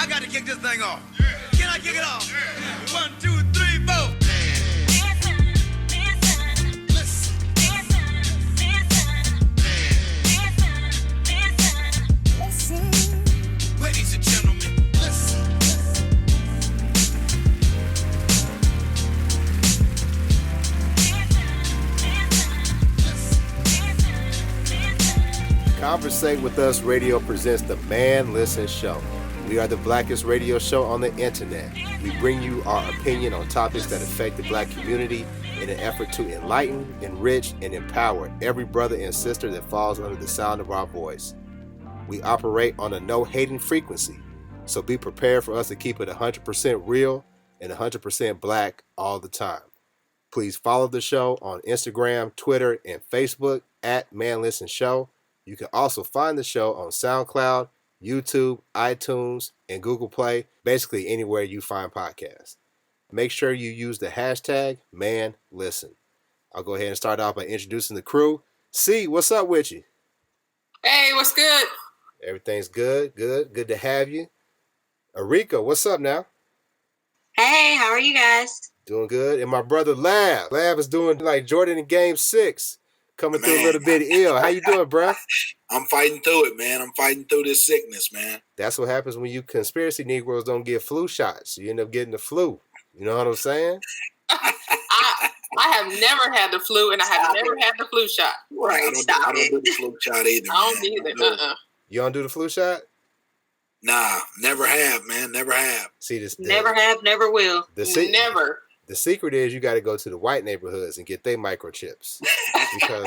I got to kick this thing off. Can I kick it off? 1, 2, 3, 4. Ladies and gentlemen, listen. Conversate with Us Radio presents the Man Listen Show. We are the blackest radio show on the internet. We bring you our opinion on topics that affect the black community in an effort to enlighten, enrich, and empower every brother and sister that falls under the sound of our voice. We operate on a no-hating frequency, so be prepared for us to keep it 100% real and 100% black all the time. Please follow the show on Instagram, Twitter, and Facebook at Man Listen Show. You can also find the show on SoundCloud, YouTube, iTunes, and Google Play, basically anywhere you find podcasts. Make sure you use the hashtag ManListen. I'll go ahead and start off by introducing the crew. C, what's up with you? Hey, what's good? Everything's good. Good to have you. Arika, what's up now? Hey, how are you guys? Doing good. And my brother Lab. Lab is doing like Jordan in Game 6. Coming through a little bit ill. How you doing, bro? I'm fighting through it, man. I'm fighting through this sickness, man. That's what happens when you conspiracy Negroes don't get flu shots. You end up getting the flu. You know what I'm saying? I have never had the flu, and I have never had the flu shot. Right. I don't do the flu shot either. I don't either. You don't do the flu shot? Nah, never have, man. Never have. See this? Never have, never will. Never. The secret is you got to go to the white neighborhoods and get their microchips because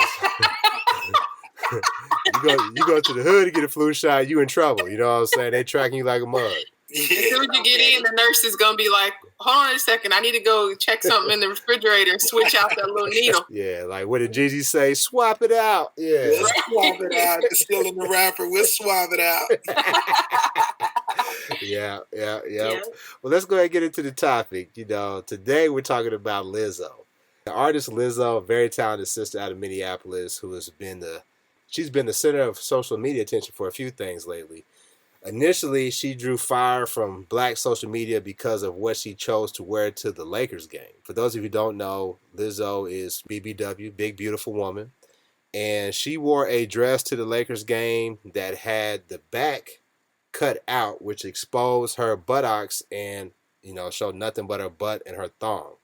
you go to the hood to get a flu shot, you in trouble. You know what I'm saying? They tracking you like a mug. Yeah, as soon as you get in, the nurse is gonna be like, "Hold on a second, I need to go check something in the refrigerator and switch out that little needle." Yeah, like what did Jeezy say? Swap it out. Yeah, we'll swap it out. It's still in the wrapper. We'll swap it out. Yeah. Well, let's go ahead and get into the topic. You know, today we're talking about Lizzo. The artist Lizzo, a very talented sister out of Minneapolis, who has been she's been the center of social media attention for a few things lately. Initially, she drew fire from black social media because of what she chose to wear to the Lakers game. For those of you who don't know, Lizzo is BBW, Big Beautiful Woman. And she wore a dress to the Lakers game that had the back cut out, which exposed her buttocks and, showed nothing but her butt and her thong.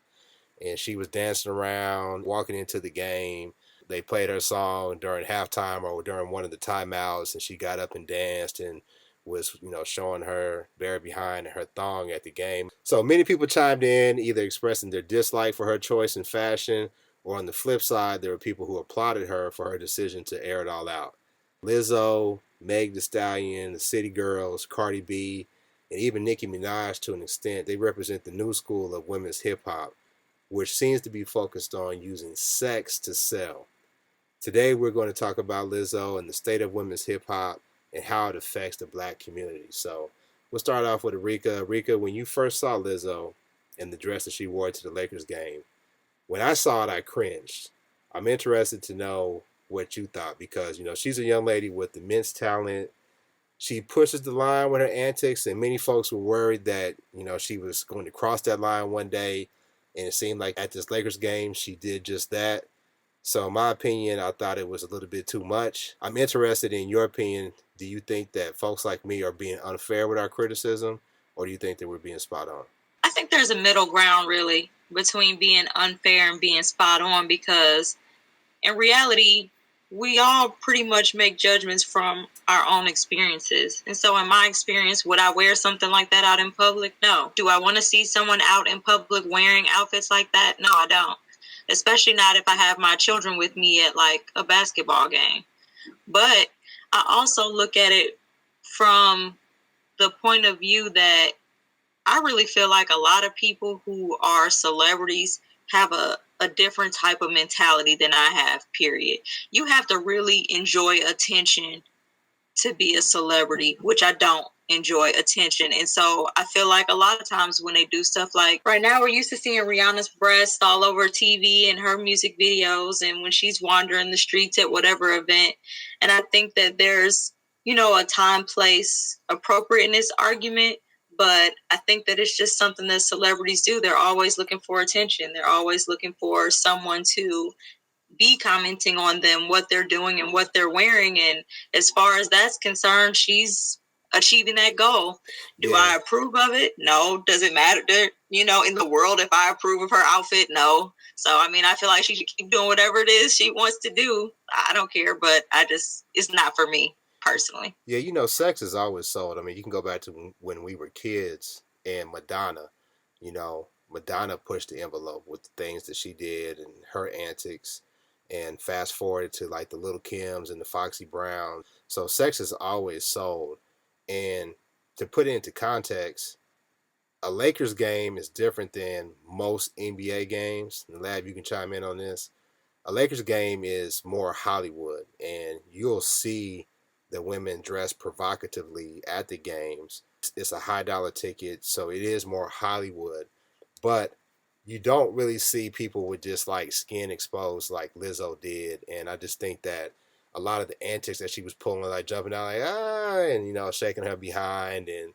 And she was dancing around, walking into the game. They played her song during halftime or during one of the timeouts, and she got up and danced and was, showing her bare behind and her thong at the game. So many people chimed in, either expressing their dislike for her choice in fashion, or on the flip side, there were people who applauded her for her decision to air it all out. Lizzo, Meg Thee Stallion, the City Girls, Cardi B, and even Nicki Minaj to an extent, they represent the new school of women's hip-hop, which seems to be focused on using sex to sell. Today, we're going to talk about Lizzo and the state of women's hip-hop and how it affects the black community. So we'll start off with Arika. Arika, when you first saw Lizzo and the dress that she wore to the Lakers game, when I saw it, I cringed. I'm interested to know what you thought because, she's a young lady with immense talent. She pushes the line with her antics, and many folks were worried that, she was going to cross that line one day, and it seemed like at this Lakers game, she did just that. So in my opinion, I thought it was a little bit too much. I'm interested in your opinion. Do you think that folks like me are being unfair with our criticism, or do you think that we're being spot on? I think there's a middle ground, really, between being unfair and being spot on, because in reality, we all pretty much make judgments from our own experiences. And so in my experience, would I wear something like that out in public? No. Do I want to see someone out in public wearing outfits like that? No, I don't. Especially not if I have my children with me at like a basketball game. But I also look at it from the point of view that I really feel like a lot of people who are celebrities have a different type of mentality than I have, period. You have to really enjoy attention to be a celebrity, which I don't enjoy attention. And so I feel like a lot of times when they do stuff like right now, we're used to seeing Rihanna's breasts all over TV and her music videos and when she's wandering the streets at whatever event. And I think that there's, a time, place, appropriateness argument. But I think that it's just something that celebrities do. They're always looking for attention. They're always looking for someone to be commenting on them, what they're doing and what they're wearing. And as far as that's concerned, she's achieving that goal. Do I approve of it? No. Does it matter, in the world if I approve of her outfit? No. So, I mean, I feel like she should keep doing whatever it is she wants to do. I don't care, but it's not for me personally. Yeah, sex is always sold. I mean, you can go back to when we were kids and Madonna, Madonna pushed the envelope with the things that she did and her antics. And fast forward to like the Little Kims and the Foxy Brown. So sex is always sold. And to put it into context, a Lakers game is different than most NBA games. And Lab, you can chime in on this. A Lakers game is more Hollywood, and you'll see the women dress provocatively at the games. It's a $high ticket, so it is more Hollywood. But you don't really see people with just like skin exposed like Lizzo did. And I just think that a lot of the antics that she was pulling, like jumping out like, and, shaking her behind, and,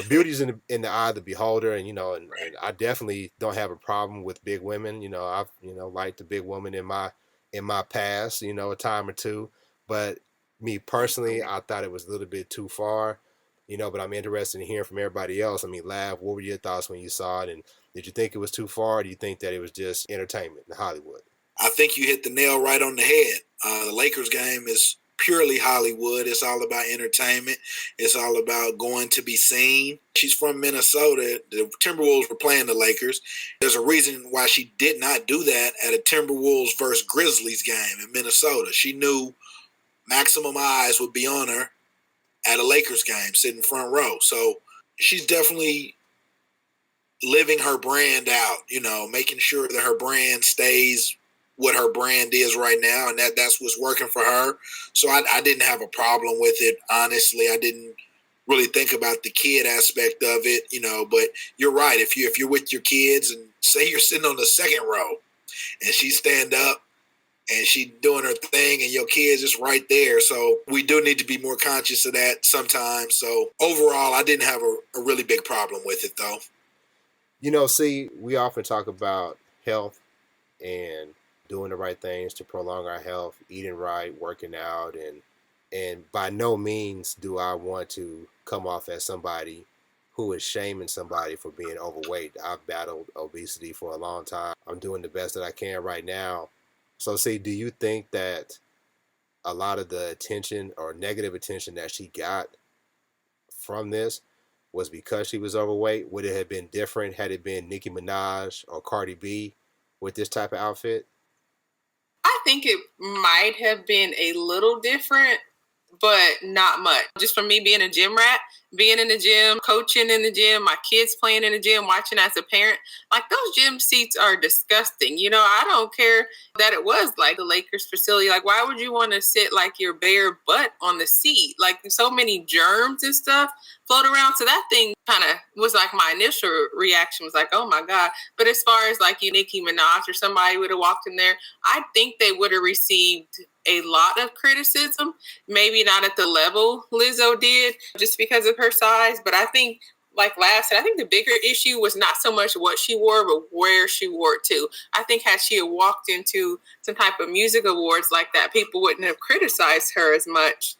beauty's in the eye of the beholder. And, and I definitely don't have a problem with big women. I've, liked the big woman in my past, a time or two. But me personally, I thought it was a little bit too far, but I'm interested in hearing from everybody else. I mean, Lav, what were your thoughts when you saw it? And did you think it was too far? Or do you think that it was just entertainment in Hollywood? I think you hit the nail right on the head. The Lakers game is purely Hollywood. It's all about entertainment. It's all about going to be seen. She's from Minnesota. The Timberwolves were playing the Lakers. There's a reason why she did not do that at a Timberwolves versus Grizzlies game in Minnesota. She knew maximum eyes would be on her at a Lakers game, sitting front row. So she's definitely living her brand out, making sure that her brand stays what her brand is right now, and that's what's working for her. So I didn't have a problem with it, honestly. I didn't really think about the kid aspect of it, but you're right. If you're with your kids and say you're sitting on the second row and she stand up and she doing her thing and your kids is right there. So we do need to be more conscious of that sometimes. So overall, I didn't have a really big problem with it though. See, we often talk about health and doing the right things to prolong our health, eating right, working out, and by no means do I want to come off as somebody who is shaming somebody for being overweight. I've battled obesity for a long time. I'm doing the best that I can right now. So, see, do you think that a lot of the attention or negative attention that she got from this was because she was overweight? Would it have been different had it been Nicki Minaj or Cardi B with this type of outfit? I think it might have been a little different, but not much. Just from me being a gym rat, being in the gym, coaching in the gym, my kids playing in the gym, watching as a parent, like those gym seats are disgusting. I don't care that it was like the Lakers facility. Like, why would you want to sit like your bare butt on the seat? Like, so many germs and stuff float around. So that thing kind of was like my initial reaction was like, oh my God. But as far as like Nicki Minaj or somebody would have walked in there, I think they would have received a lot of criticism, maybe not at the level Lizzo did just because of her size. But I think, like last said, I think the bigger issue was not so much what she wore, but where she wore it to. I think had she had walked into some type of music awards like that, people wouldn't have criticized her as much.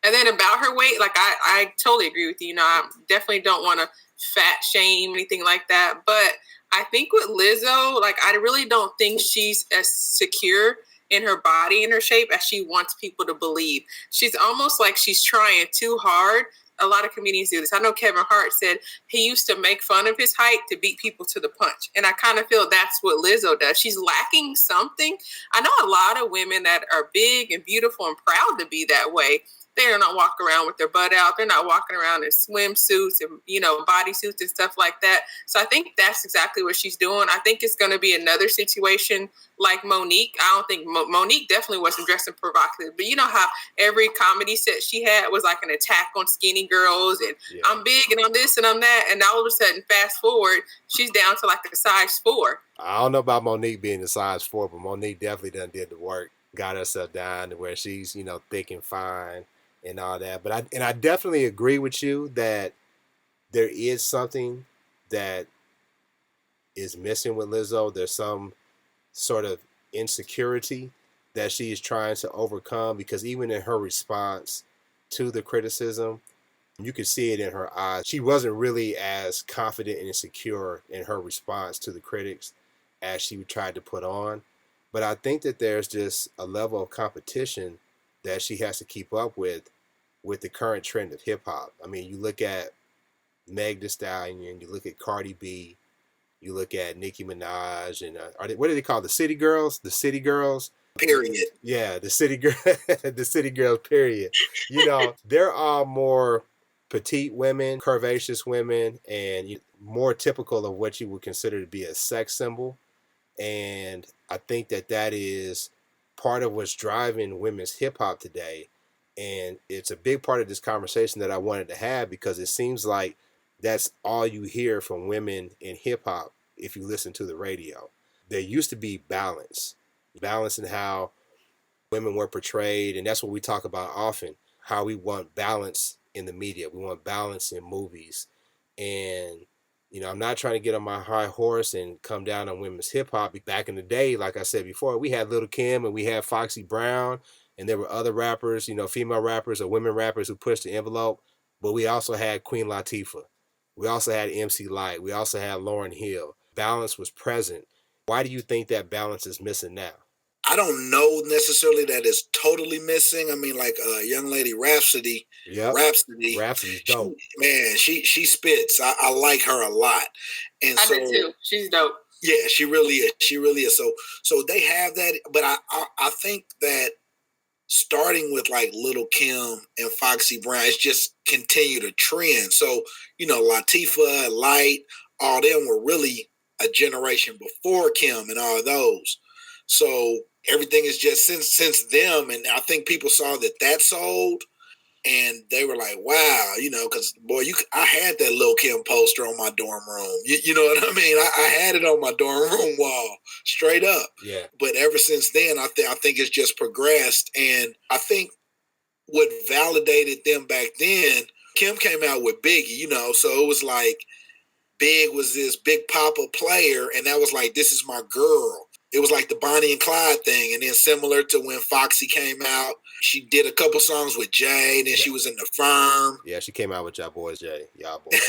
And then about her weight, like I totally agree with you. I definitely don't want to fat shame, anything like that. But I think with Lizzo, like I really don't think she's as secure in her body and her shape as she wants people to believe. She's almost like she's trying too hard. A lot of comedians do this. I know Kevin Hart said he used to make fun of his height to beat people to the punch. And I kind of feel that's what Lizzo does. She's lacking something. I know a lot of women that are big and beautiful and proud to be that way. They're not walking around with their butt out. They're not walking around in swimsuits and, bodysuits and stuff like that. So I think that's exactly what she's doing. I think it's going to be another situation like Monique. I don't think Monique definitely wasn't dressing provocative, but you know how every comedy set she had was like an attack on skinny girls and I'm big and I'm this and I'm that. And all of a sudden, fast forward, she's down to like a size 4. I don't know about Monique being a size 4, but Monique definitely done did the work, got herself down to where she's, thick and fine and all that. But I definitely agree with you that there is something that is missing with Lizzo. There's some sort of insecurity that she is trying to overcome, because even in her response to the criticism, you could see it in her eyes. She wasn't really as confident and secure in her response to the critics as she tried to put on. But I think that there's just a level of competition that she has to keep up with the current trend of hip hop. I mean, you look at Meg Thee Stallion, you look at Cardi B, you look at Nicki Minaj, and what do they call the City Girls? The City Girls. Period. Yeah, the City Girl, the City Girls. Period. You know, they're all more petite women, curvaceous women, and more typical of what you would consider to be a sex symbol. And I think that that is part of what's driving women's hip hop today. And it's a big part of this conversation that I wanted to have, because it seems like that's all you hear from women in hip hop if you listen to the radio. There used to be balance in how women were portrayed, and that's what we talk about often, how we want balance in the media. We want balance in movies. And, you know, I'm not trying to get on my high horse and come down on women's hip hop. Back in the day, like I said before, we had Lil' Kim and we had Foxy Brown, and there were other rappers, you know, female rappers or women rappers who pushed the envelope. But we also had Queen Latifah. We also had MC Lyte. We also had Lauryn Hill. Balance was present. Why do you think that balance is missing now? I don't know necessarily that it's totally missing. I mean, like young lady Rhapsody. Yep. Rhapsody's dope. She spits. I like her a lot. And I did too. She's dope. Yeah, she really is. She really is. So they have that, but I think that starting with like Lil' Kim and Foxy Brown, it's just continued a trend. So, you know, Latifah, Light, all them were really a generation before Kim and all those. So everything is just since them, and I think people saw that sold, and they were like, "Wow," you know, because boy, I had that Lil' Kim poster on my dorm room. You know what I mean? I had it on my dorm room wall, straight up. Yeah. But ever since then, I think it's just progressed, and I think what validated them back then, Kim came out with Biggie, you know, so it was like Big was this Big Papa player, and that was like, this is my girl. It was like the Bonnie and Clyde thing. And then similar to when Foxy came out, she did a couple songs with Jay. Then she was in The Firm. Yeah, she came out with Y'all Boys Jay. Y'all Boys.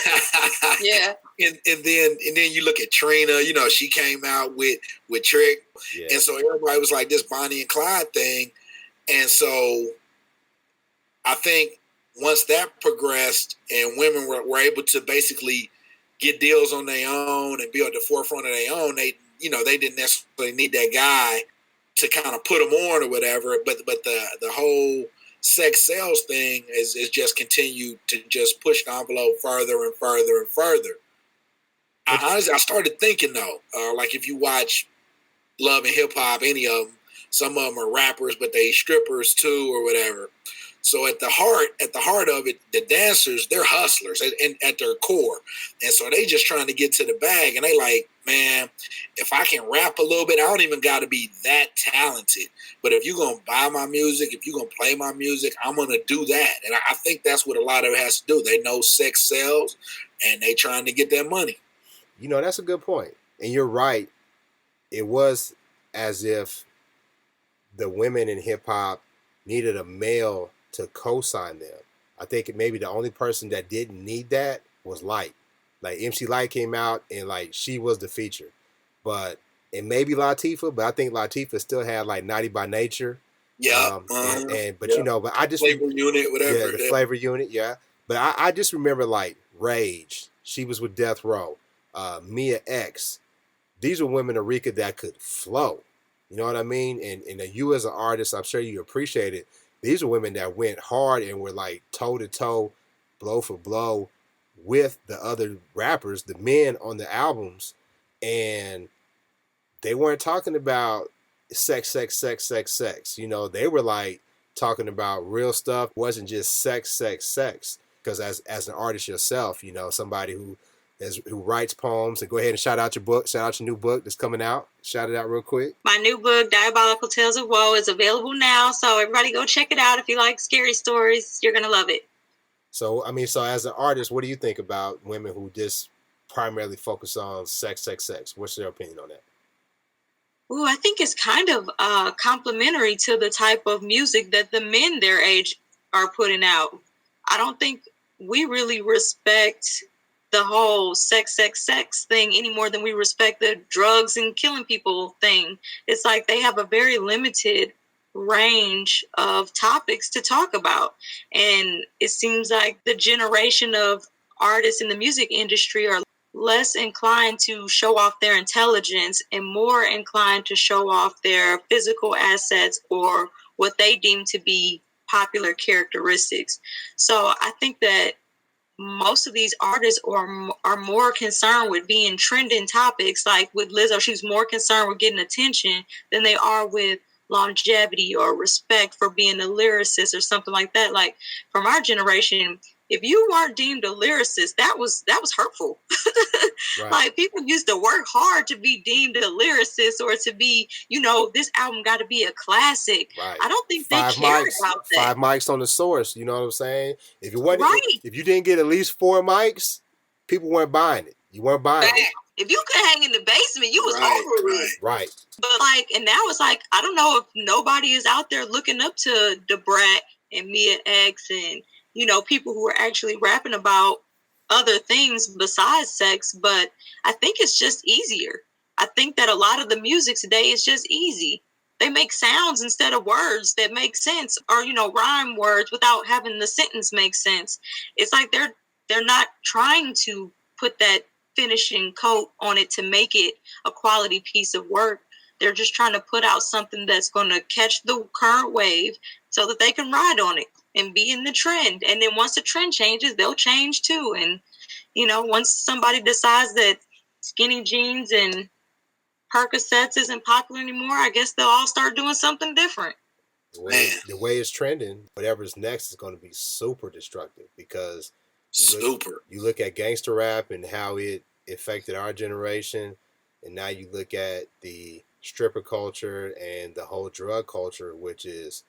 Yeah. and then you look at Trina, you know, she came out with Trick. Yeah. And so everybody was like this Bonnie and Clyde thing. And so I think once that progressed and women were able to basically get deals on their own and be at the forefront of their own, they didn't necessarily need that guy to kind of put them on or whatever. But the whole sex sales thing is just continued to just push the envelope further and further and further. I started thinking though, like if you watch Love and Hip Hop, any of them, some of them are rappers, but they strippers too or whatever. So at the heart of it, the dancers, they're hustlers at their core. And so they just trying to get to the bag. And they like, man, if I can rap a little bit, I don't even got to be that talented. But if you're going to buy my music, if you're going to play my music, I'm going to do that. And I think that's what a lot of it has to do. They know sex sells, and they trying to get that money. You know, that's a good point. And you're right. It was as if the women in hip-hop needed a male to co-sign them. I think maybe the only person that didn't need that was Light. Like MC Lyte came out and like she was the feature. But and maybe Latifah, but I think Latifah still had like Naughty by Nature. Yeah. You know, but I just Flavor Unit, whatever. Yeah, the Flavor Unit, yeah. But I just remember like Rage. She was with Death Row. Mia X. These were women, Aretha, that could flow. You know what I mean? And you as an artist, I'm sure you appreciate it. These are women that went hard and were like toe to toe, blow for blow with the other rappers, the men on the albums. And they weren't talking about sex. You know, they were like talking about real stuff. It wasn't just sex. Because as an artist yourself, you know, somebody who writes poems, and go ahead and shout out your book, shout out your new book that's coming out. Shout it out real quick. My new book, Diabolical Tales of Woe, is available now. So everybody go check it out. If you like scary stories, you're going to love it. So I mean, so as an artist, what do you think about women who just primarily focus on sex, sex, sex? What's your opinion on that? Ooh, I think it's kind of complementary to the type of music that the men their age are putting out. I don't think we really respect the whole sex, sex, sex thing any more than we respect the drugs and killing people thing. It's like they have a very limited range of topics to talk about. And it seems like the generation of artists in the music industry are less inclined to show off their intelligence and more inclined to show off their physical assets or what they deem to be popular characteristics. So I think that most of these artists are more concerned with being trending topics. Like with Lizzo, she's more concerned with getting attention than they are with longevity or respect for being a lyricist or something like that. Like from our generation, if you weren't deemed a lyricist, that was hurtful. Right. Like people used to work hard to be deemed a lyricist or to be, this album got to be a classic. Right. I don't think they care about that. 5 mics on the source. You know what I'm saying? If you wasn't, if you didn't get at least 4 mics, people weren't buying it. You weren't buying it. If you could hang in the basement, you was over it. Right. But and now it's like, I don't know if nobody is out there looking up to Da Brat and Mia X and, people who are actually rapping about other things besides sex, but I think it's just easier. I think that a lot of the music today is just easy. They make sounds instead of words that make sense or, rhyme words without having the sentence make sense. It's like they're not trying to put that finishing coat on it to make it a quality piece of work. They're just trying to put out something that's going to catch the current wave so that they can ride on it and be in the trend. And then once the trend changes, they'll change too. And, once somebody decides that skinny jeans and Percocets isn't popular anymore, I guess they'll all start doing something different. The way it's trending, whatever's next is going to be super destructive because you look at gangster rap and how it affected our generation. And now you look at the stripper culture and the whole drug culture, which is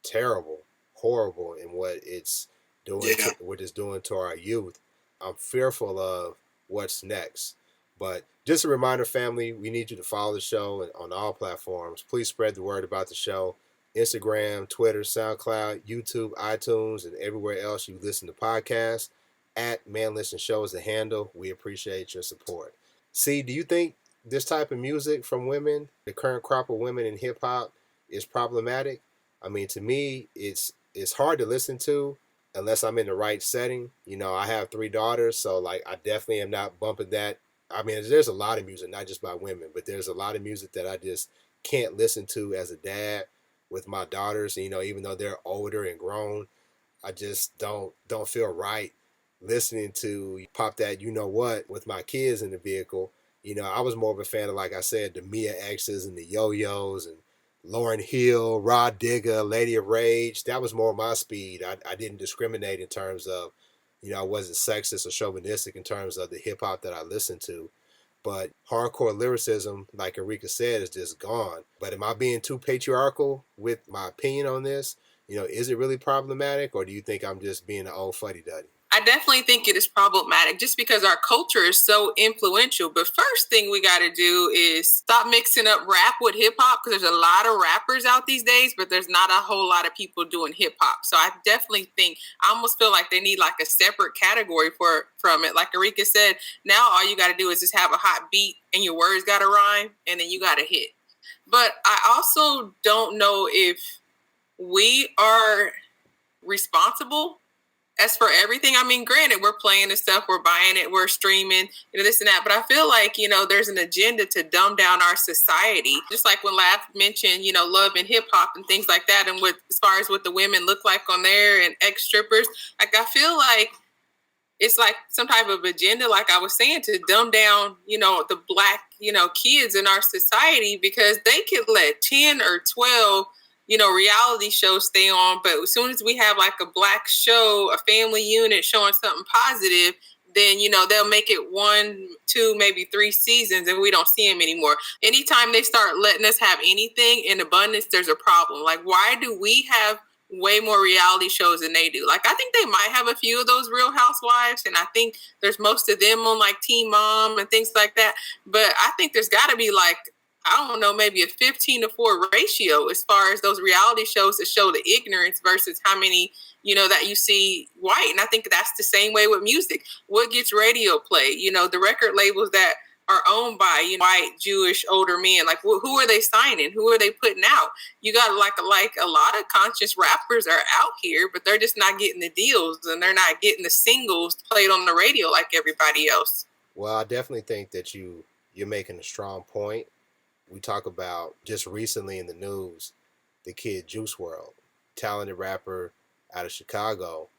terrible, horrible in what it's doing, what it's doing to our youth. I'm fearful of what's next. But just a reminder, family, we need you to follow the show on all platforms. Please spread the word about the show. Instagram, Twitter, SoundCloud, YouTube, iTunes, and everywhere else you listen to podcasts. At Man Listen Show is the handle. We appreciate your support. See, do you think this type of music from women, the current crop of women in hip hop, is problematic? I mean, to me, it's hard to listen to unless I'm in the right setting. I have 3 daughters, so I definitely am not bumping that. I mean, there's a lot of music, not just by women, but there's a lot of music that I just can't listen to as a dad with my daughters. Even though they're older and grown, I just don't feel right listening to pop that what with my kids in the vehicle. I was more of a fan of, like I said, the Mia X's and the Yo-Yos and Lauryn Hill, Rod Digger, Lady of Rage. That was more my speed. I didn't discriminate in terms of, I wasn't sexist or chauvinistic in terms of the hip hop that I listened to. But hardcore lyricism, like Erika said, is just gone. But am I being too patriarchal with my opinion on this? Is it really problematic, or do you think I'm just being an old fuddy-duddy? I definitely think it is problematic just because our culture is so influential. But first thing we got to do is stop mixing up rap with hip hop, because there's a lot of rappers out these days, but there's not a whole lot of people doing hip hop. So I definitely think, I almost feel like they need like a separate category from it. Like Erika said, now all you got to do is just have a hot beat and your words got to rhyme and then you got to hit. But I also don't know if we are responsible as for everything. I mean, granted, we're playing the stuff, we're buying it, we're streaming, this and that. But I feel like, there's an agenda to dumb down our society. Just like when Lav mentioned, love and hip hop and things like that. And as far as what the women look like on there and ex-strippers, I feel like it's like some type of agenda, like I was saying, to dumb down, the black, kids in our society, because they could let 10 or 12 reality shows stay on. But as soon as we have like a black show, a family unit showing something positive, then, they'll make it 1, 2, maybe 3 seasons and we don't see them anymore. Anytime they start letting us have anything in abundance, there's a problem. Like, why do we have way more reality shows than they do. Like, I think they might have a few of those Real Housewives, and I think there's most of them on like Teen Mom and things like that. But I think there's got to be like, I don't know, maybe a 15-4 ratio as far as those reality shows that show the ignorance versus how many, that you see white. And I think that's the same way with music. What gets radio play? The record labels that are owned by white Jewish older men, like who are they signing? Who are they putting out? You got like a lot of conscious rappers are out here, but they're just not getting the deals and they're not getting the singles played on the radio like everybody else. Well, I definitely think that you're making a strong point. We talk about just recently in the news, the kid Juice WRLD, talented rapper out of Chicago.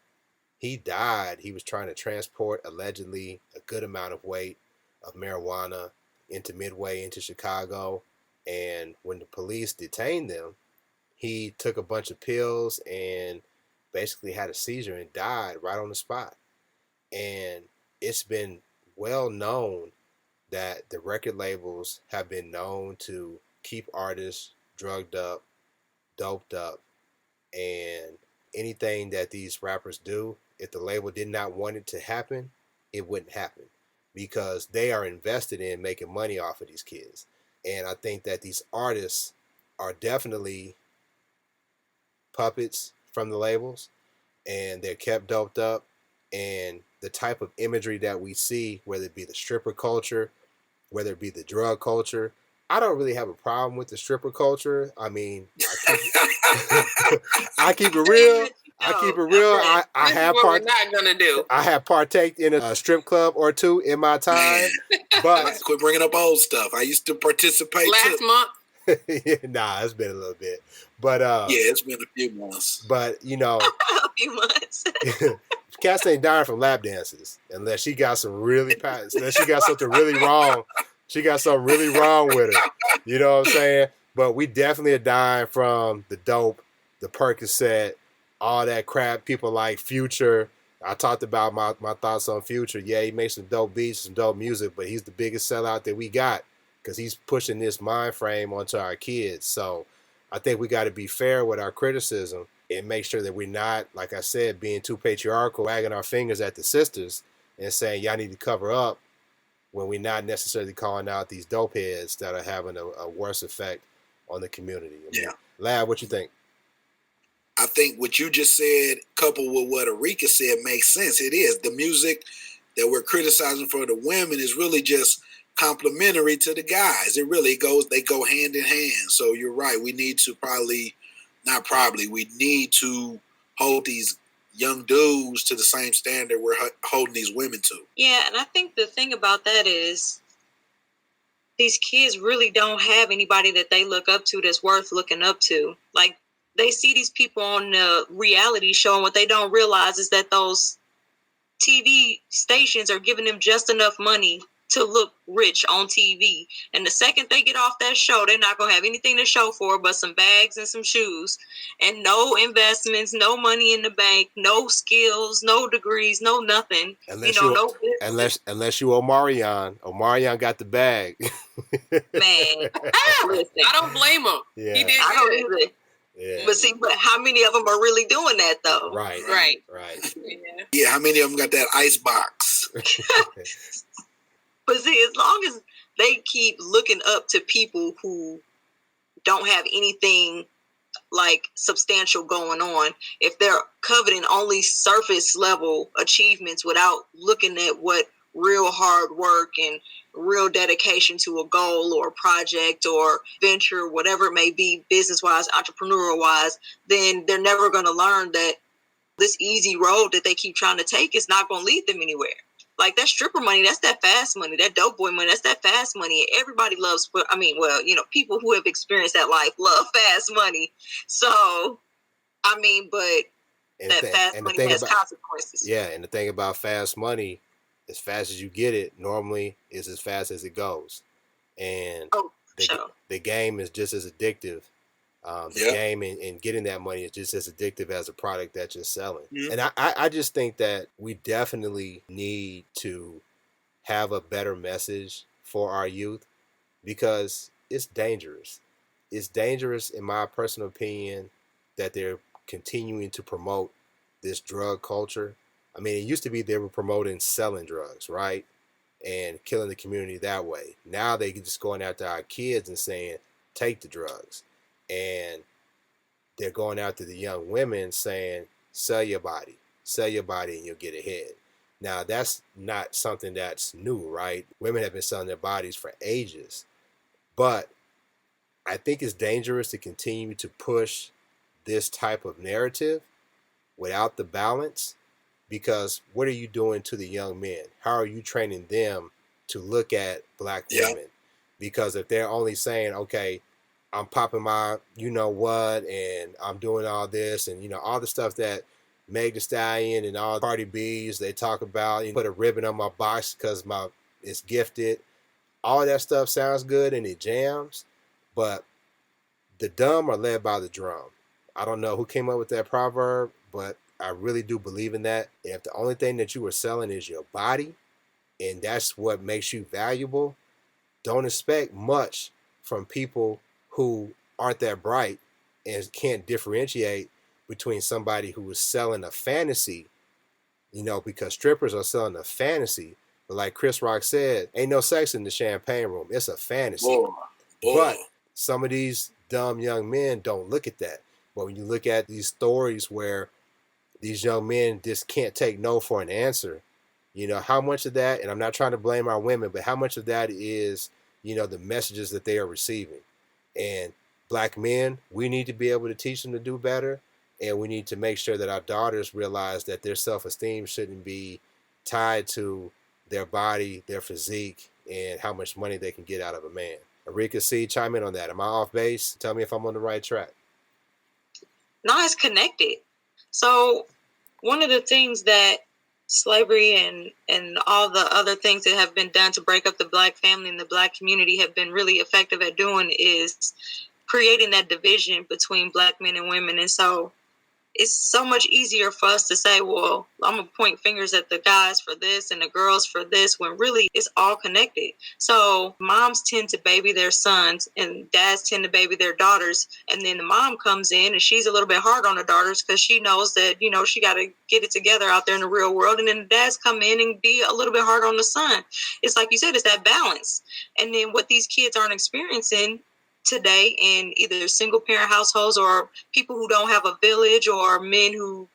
He died. He was trying to transport allegedly a good amount of weight of marijuana into Midway, into Chicago. And when the police detained them, he took a bunch of pills and basically had a seizure and died right on the spot. And it's been well known that the record labels have been known to keep artists drugged up, doped up, and anything that these rappers do, if the label did not want it to happen, it wouldn't happen, because they are invested in making money off of these kids. And I think that these artists are definitely puppets from the labels, and they're kept doped up. And the type of imagery that we see, whether it be the stripper culture, whether it be the drug culture, I don't really have a problem with the stripper culture. I mean, I keep it real. I keep it real. I have we're not gonna do. I have partaked in a strip club or two in my time, but quit bringing up old stuff. I used to participate last month. Nah, it's been a little bit, but yeah, it's been a few months. But a few months. Cass ain't dying from lap dances unless she got some unless she got something really wrong. She got something really wrong with her. You know what I'm saying? But we definitely are dying from the dope, the Percocet, all that crap. People like Future. I talked about my thoughts on Future. Yeah, he makes some dope beats, some dope music, but he's the biggest sellout that we got because he's pushing this mind frame onto our kids. So I think we got to be fair with our criticism and make sure that we're not, like I said, being too patriarchal, wagging our fingers at the sisters and saying, y'all need to cover up, when we're not necessarily calling out these dope heads that are having a worse effect on the community. I mean, yeah. Lab, what you think? I think what you just said, coupled with what Arika said, makes sense. It is. The music that we're criticizing for the women is really just complementary to the guys. They go hand in hand. So you're right. We need to we need to hold these young dudes to the same standard we're holding these women to. Yeah, and I think the thing about that is these kids really don't have anybody that they look up to that's worth looking up to. Like, they see these people on the reality show, and what they don't realize is that those TV stations are giving them just enough money to look rich on TV. And the second they get off that show, they're not going to have anything to show for but some bags and some shoes, and no investments, no money in the bank, no skills, no degrees, no nothing. Unless you Omarion. Omarion got the bag. Man, listen, I don't blame him. Yeah. He did. I don't either. Yeah. But how many of them are really doing that though? Right. Yeah, how many of them got that ice box? But see, as long as they keep looking up to people who don't have anything like substantial going on, if they're coveting only surface level achievements without looking at what real hard work and real dedication to a goal or a project or venture, whatever it may be, business-wise, entrepreneurial-wise, then they're never going to learn that this easy road that they keep trying to take is not going to lead them anywhere. Like, that stripper money, that's that fast money. That dope boy money, that's that fast money. Everybody loves, people who have experienced that life love fast money. So, but fast money has consequences. Yeah, and the thing about fast money, as fast as you get it, normally is as fast as it goes. And the game is just as addictive. The game and getting that money is just as addictive as a product that you're selling. Mm-hmm. And I just think that we definitely need to have a better message for our youth, because it's dangerous. It's dangerous, in my personal opinion, that they're continuing to promote this drug culture. I mean, it used to be they were promoting selling drugs, right? And killing the community that way. Now they just going after our kids and saying, take the drugs. And they're going after the young women saying, sell your body and you'll get ahead. Now, that's not something that's new, right? Women have been selling their bodies for ages. But I think it's dangerous to continue to push this type of narrative without the balance, because what are you doing to the young men? How are you training them to look at black women? Because if they're only saying, okay, I'm popping my you know what and I'm doing all this and, you know, all the stuff that Meg Thee Stallion and all Cardi B's, they talk about, you know, put a ribbon on my box because it's gifted. All that stuff sounds good and it jams, but the dumb are led by the drum. I don't know who came up with that proverb, but I really do believe in that. And if the only thing that you are selling is your body, and that's what makes you valuable, don't expect much from people who aren't that bright and can't differentiate between somebody who is selling a fantasy, you know, because strippers are selling a fantasy. But like Chris Rock said, ain't no sex in the champagne room. It's a fantasy. But some of these dumb young men don't look at that. But when you look at these stories where these young men just can't take no for an answer, you know, how much of that, and I'm not trying to blame our women, but how much of that is, you know, the messages that they are receiving. And black men, we need to be able to teach them to do better. And we need to make sure that our daughters realize that their self-esteem shouldn't be tied to their body, their physique, and how much money they can get out of a man. Arika C, chime in on that. Am I off base? Tell me if I'm on the right track. No, it's connected. So one of the things that slavery and all the other things that have been done to break up the black family and the black community have been really effective at doing is creating that division between black men and women. And so it's so much easier for us to say, well, I'm going to point fingers at the guys for this and the girls for this, when really it's all connected. So moms tend to baby their sons and dads tend to baby their daughters. And then the mom comes in and she's a little bit hard on the daughters because she knows that, you know, she got to get it together out there in the real world. And then the dads come in and be a little bit hard on the son. It's like you said, it's that balance. And then what these kids aren't experiencing today in either single parent households or people who don't have a village, or men who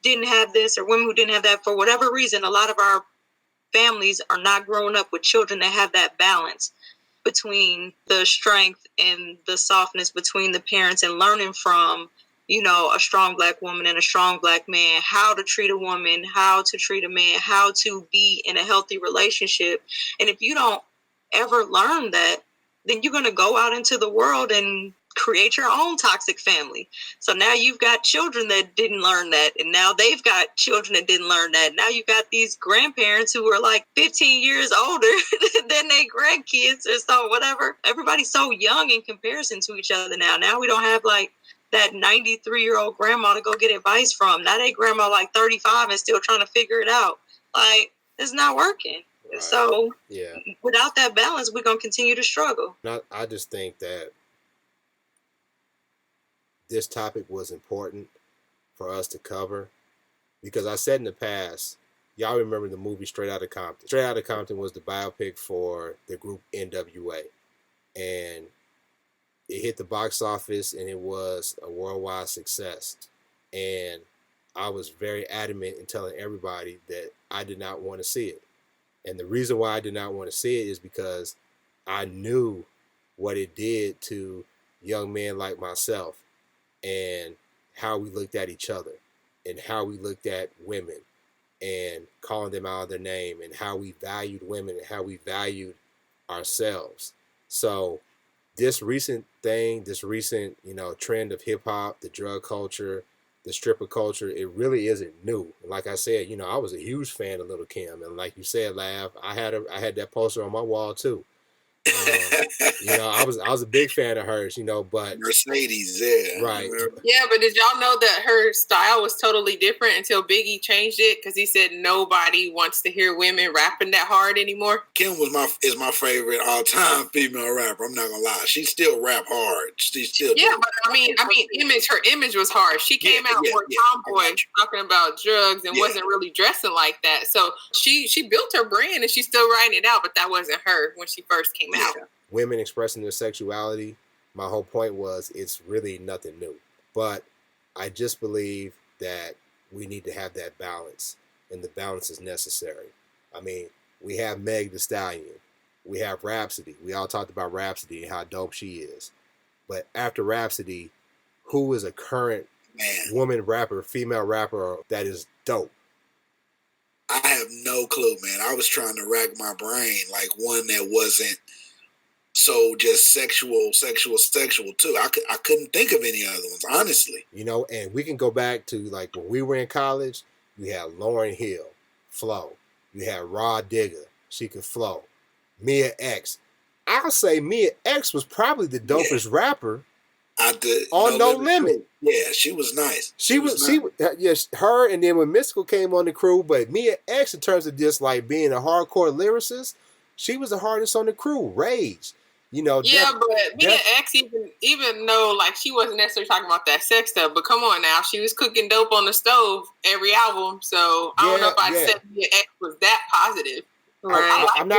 didn't have this or women who didn't have that, for whatever reason, a lot of our families are not growing up with children that have that balance between the strength and the softness between the parents, and learning from, you know, a strong black woman and a strong black man, how to treat a woman, how to treat a man, how to be in a healthy relationship. And if you don't ever learn that, then you're going to go out into the world and create your own toxic family. So now you've got children that didn't learn that, and now they've got children that didn't learn that. Now you've got these grandparents who are like 15 years older than their grandkids, or so whatever. Everybody's so young in comparison to each other now. Now we don't have like that 93-year-old grandma to go get advice from. Now they grandma like 35 and still trying to figure it out. Like, it's not working. Right. So yeah, without that balance, we're going to continue to struggle. I just think that this topic was important for us to cover, because I said in the past, y'all remember the movie Straight Outta Compton. Straight Outta Compton was the biopic for the group NWA, and it hit the box office and it was a worldwide success. And I was very adamant in telling everybody that I did not want to see it. And the reason why I did not want to see it is because I knew what it did to young men like myself, and how we looked at each other, and how we looked at women, and calling them out of their name, and how we valued women, and how we valued ourselves. So this recent thing, this recent, you know, trend of hip hop, the drug culture, the stripper culture, it really isn't new. Like I said, you know, I was a huge fan of Lil' Kim, and like you said, Lav, I had that poster on my wall too. You know, I was a big fan of hers, you know, but Mercedes, yeah. right. Yeah, but did y'all know that her style was totally different until Biggie changed it? Because he said nobody wants to hear women rapping that hard anymore. Kim is my favorite all time female rapper. I'm not gonna lie, she still rap hard. She still but I mean, her image was hard. She came out more tomboy, talking about drugs and wasn't really dressing like that. So she built her brand and she's still writing it out, but that wasn't her when she first came out. Women expressing their sexuality. My whole point was it's really nothing new. But I just believe that we need to have that balance, and the balance is necessary. I mean, we have Meg Thee Stallion. We have Rhapsody. We all talked about Rhapsody and how dope she is. But after Rhapsody, who is a current woman rapper, female rapper that is dope? I have no clue, man. I was trying to rack my brain, like one that wasn't so just sexual too. I couldn't think of any other ones, honestly. You know, and we can go back to like when we were in college, you had Lauryn Hill, flow. You had Rah Digga, she could flow. Mia X. I'll say Mia X was probably the dopest rapper on No Limit. Yeah, she was nice. Yes, her, and then when Mystical came on the crew, but Mia X, in terms of just like being a hardcore lyricist, she was the hardest on the crew. Rage. You know, but Mia X, even though like she wasn't necessarily talking about that sex stuff, but come on now, she was cooking dope on the stove every album. So I don't know if I'd say Mia X was that positive. Right. I'm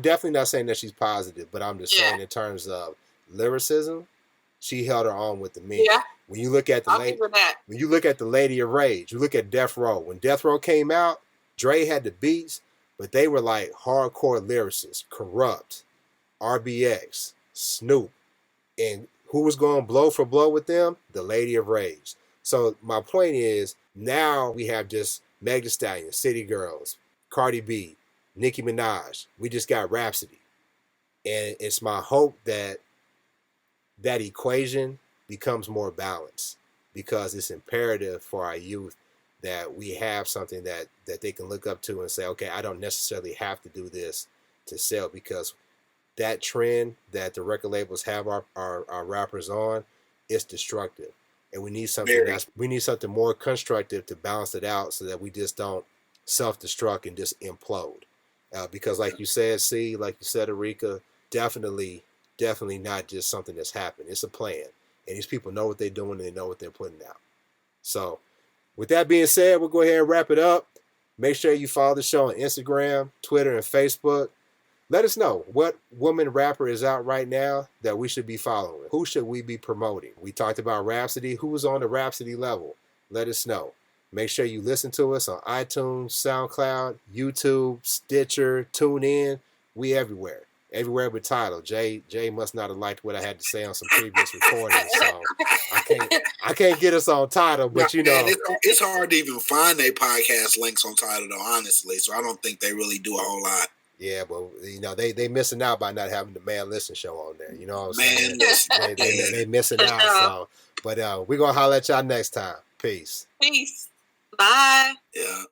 definitely not saying that she's positive, but I'm just saying in terms of lyricism, she held her own with the men. Yeah. When you look at the Lady of Rage, you look at Death Row. When Death Row came out, Dre had the beats, but they were like hardcore lyricists, Corrupt, RBX, Snoop, and who was going blow for blow with them? The Lady of Rage. So my point is, now we have just Meg Thee Stallion, City Girls, Cardi B, Nicki Minaj. We just got Rhapsody. And it's my hope that that equation becomes more balanced, because it's imperative for our youth that we have something that they can look up to and say, okay, I don't necessarily have to do this to sell, because that trend that the record labels have our rappers on is destructive. And we need something more constructive to balance it out, so that we just don't self-destruct and just implode. Because like you said, like you said, Arika, definitely not just something that's happened. It's a plan. And these people know what they're doing and they know what they're putting out. So with that being said, we'll go ahead and wrap it up. Make sure you follow the show on Instagram, Twitter, and Facebook. Let us know what woman rapper is out right now that we should be following. Who should we be promoting? We talked about Rhapsody. Who is on the Rhapsody level? Let us know. Make sure you listen to us on iTunes, SoundCloud, YouTube, Stitcher, TuneIn. We everywhere. Everywhere but title. Jay must not have liked what I had to say on some previous recordings, so I can't get us on title. But you know, it's hard to even find their podcast links on title, though. Honestly, so I don't think they really do a whole lot. Yeah, but you know they missing out by not having the Man Listen show on there. You know what I'm saying? They missing out. So, but we're gonna holler at y'all next time. Peace. Peace. Bye. Yeah.